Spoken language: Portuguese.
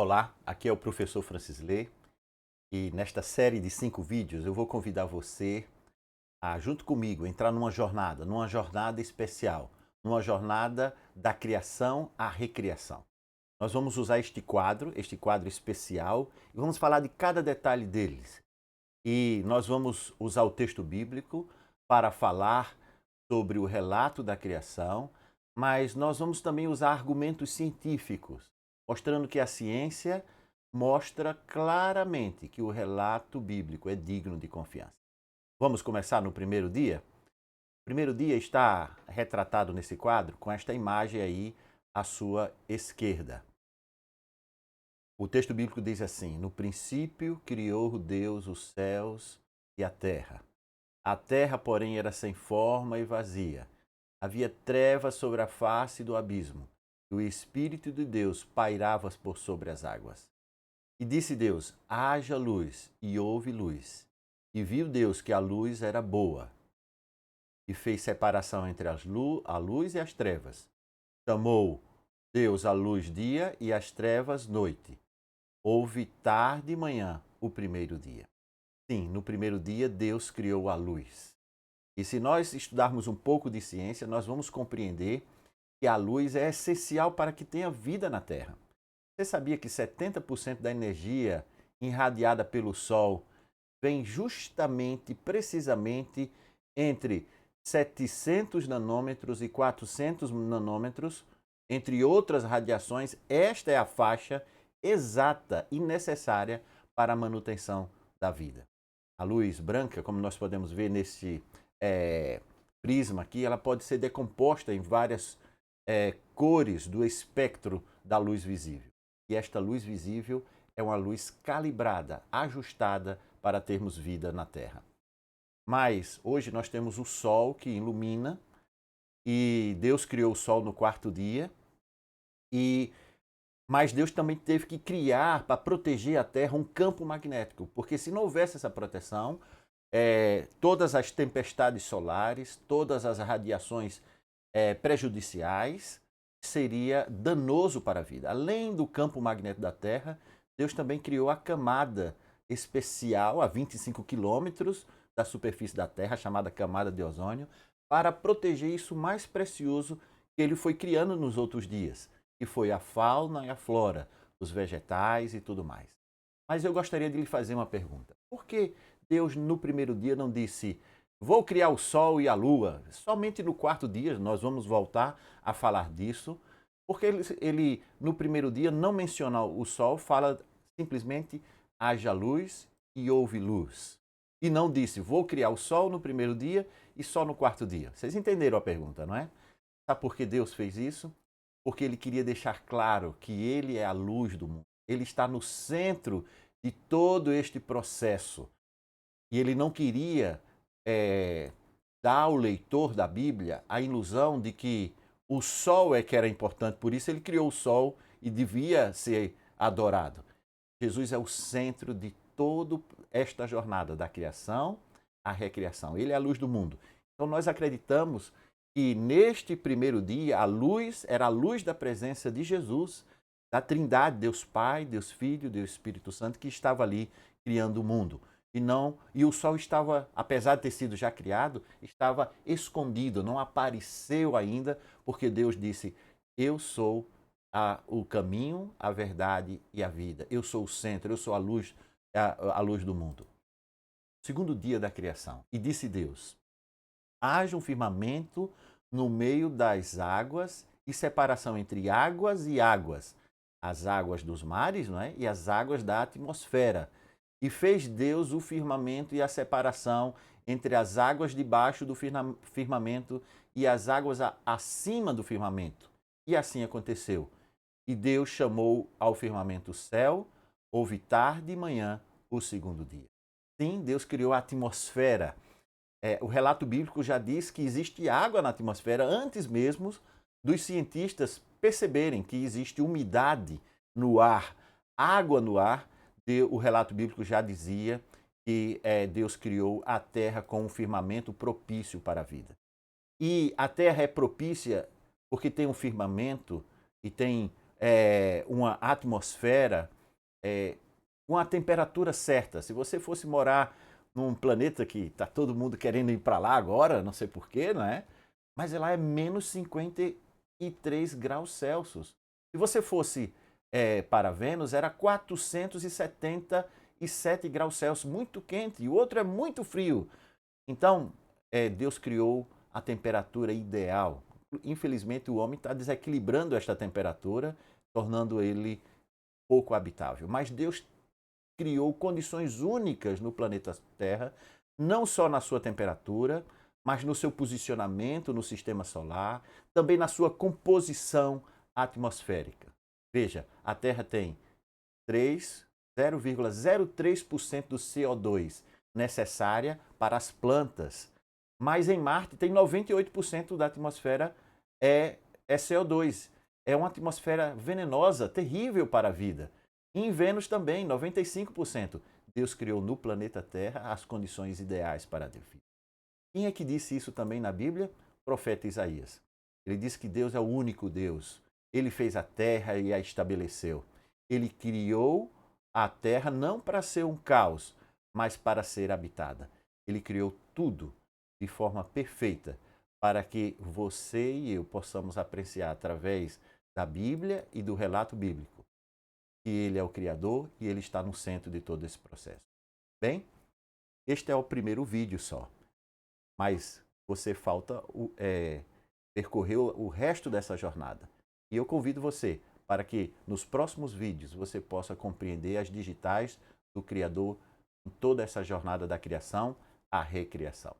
Olá, aqui é o professor Francisley e nesta série de 5 vídeos eu vou convidar você a, junto comigo, entrar numa jornada especial, numa jornada da criação à recriação. Nós vamos usar este quadro especial, e vamos falar de cada detalhe deles. E nós vamos usar o texto bíblico para falar sobre o relato da criação, mas nós vamos também usar argumentos científicos, mostrando que a ciência mostra claramente que o relato bíblico é digno de confiança. Vamos começar no primeiro dia? O primeiro dia está retratado nesse quadro com esta imagem aí à sua esquerda. O texto bíblico diz assim: No princípio criou Deus os céus e a terra. A terra, porém, era sem forma e vazia. Havia trevas sobre a face do abismo, e o Espírito de Deus pairava por sobre as águas. E disse Deus: haja luz, e houve luz. E viu Deus que a luz era boa, e fez separação entre a luz e as trevas. Chamou Deus a luz dia e as trevas noite. Houve tarde e manhã o primeiro dia. Sim, no primeiro dia Deus criou a luz. E se nós estudarmos um pouco de ciência, nós vamos compreender que a luz é essencial para que tenha vida na Terra. Você sabia que 70% da energia irradiada pelo Sol vem justamente, precisamente, entre 700 nanômetros e 400 nanômetros, entre outras radiações? Esta é a faixa exata e necessária para a manutenção da vida. A luz branca, como nós podemos ver nesse prisma aqui, ela pode ser decomposta em várias cores do espectro da luz visível. E esta luz visível é uma luz calibrada, ajustada para termos vida na Terra. Mas hoje nós temos o Sol que ilumina, e Deus criou o Sol no quarto dia, mas Deus também teve que criar, para proteger a Terra, um campo magnético, porque se não houvesse essa proteção, todas as tempestades solares, todas as radiações prejudiciais, seria danoso para a vida. Além do campo magnético da Terra, Deus também criou a camada especial a 25 quilômetros da superfície da Terra, chamada camada de ozônio, para proteger isso mais precioso que ele foi criando nos outros dias, que foi a fauna e a flora, os vegetais e tudo mais. Mas eu gostaria de lhe fazer uma pergunta. Por que Deus no primeiro dia não disse: vou criar o Sol e a Lua? Somente no quarto dia nós vamos voltar a falar disso, porque ele no primeiro dia não menciona o Sol, fala simplesmente haja luz e houve luz. E não disse: vou criar o Sol no primeiro dia e só no quarto dia. Vocês entenderam a pergunta, não é? Sabe por que Deus fez isso? Porque ele queria deixar claro que ele é a luz do mundo. Ele está no centro de todo este processo. E ele não queria dar ao leitor da Bíblia a ilusão de que o sol é que era importante, por isso ele criou o sol e devia ser adorado. Jesus é o centro de toda esta jornada da criação à recriação. Ele é a luz do mundo. Então nós acreditamos que neste primeiro dia a luz era a luz da presença de Jesus, da Trindade, Deus Pai, Deus Filho, Deus Espírito Santo, que estava ali criando o mundo. E o sol estava, apesar de ter sido já criado, estava escondido, não apareceu ainda, porque Deus disse: eu sou o caminho, a verdade e a vida. Eu sou o centro, eu sou a luz do mundo. Segundo dia da criação. E disse Deus: haja um firmamento no meio das águas e separação entre águas e águas, as águas dos mares, não é? E as águas da atmosfera. E fez Deus o firmamento e a separação entre as águas debaixo do firmamento e as águas acima do firmamento. E assim aconteceu. E Deus chamou ao firmamento céu. Houve tarde e manhã o segundo dia. Sim, Deus criou a atmosfera. O relato bíblico já diz que existe água na atmosfera antes mesmo dos cientistas perceberem que existe umidade no ar, água no ar. O relato bíblico já dizia que Deus criou a terra com um firmamento propício para a vida. E a terra é propícia porque tem um firmamento e tem uma atmosfera com a temperatura certa. Se você fosse morar num planeta que está todo mundo querendo ir para lá agora, não sei porquê, não é? Mas lá é menos 53 graus Celsius. Se você fosse para Vênus, era 477 graus Celsius, muito quente, e o outro é muito frio. Então, Deus criou a temperatura ideal. Infelizmente, o homem está desequilibrando esta temperatura, tornando ele pouco habitável. Mas Deus criou condições únicas no planeta Terra, não só na sua temperatura, mas no seu posicionamento no sistema solar, também na sua composição atmosférica. Veja, a Terra tem 0,03% do CO2 necessária para as plantas, mas em Marte tem 98% da atmosfera é CO2. É uma atmosfera venenosa, terrível para a vida. E em Vênus também, 95%. Deus criou no planeta Terra as condições ideais para a vida. Quem é que disse isso também na Bíblia? O profeta Isaías. Ele diz que Deus é o único Deus. Ele fez a terra e a estabeleceu. Ele criou a terra não para ser um caos, mas para ser habitada. Ele criou tudo de forma perfeita para que você e eu possamos apreciar através da Bíblia e do relato bíblico que Ele é o Criador e Ele está no centro de todo esse processo. Bem, este é o primeiro vídeo só, mas você falta percorrer o resto dessa jornada. E eu convido você para que nos próximos vídeos você possa compreender as digitais do Criador em toda essa jornada da criação à recriação.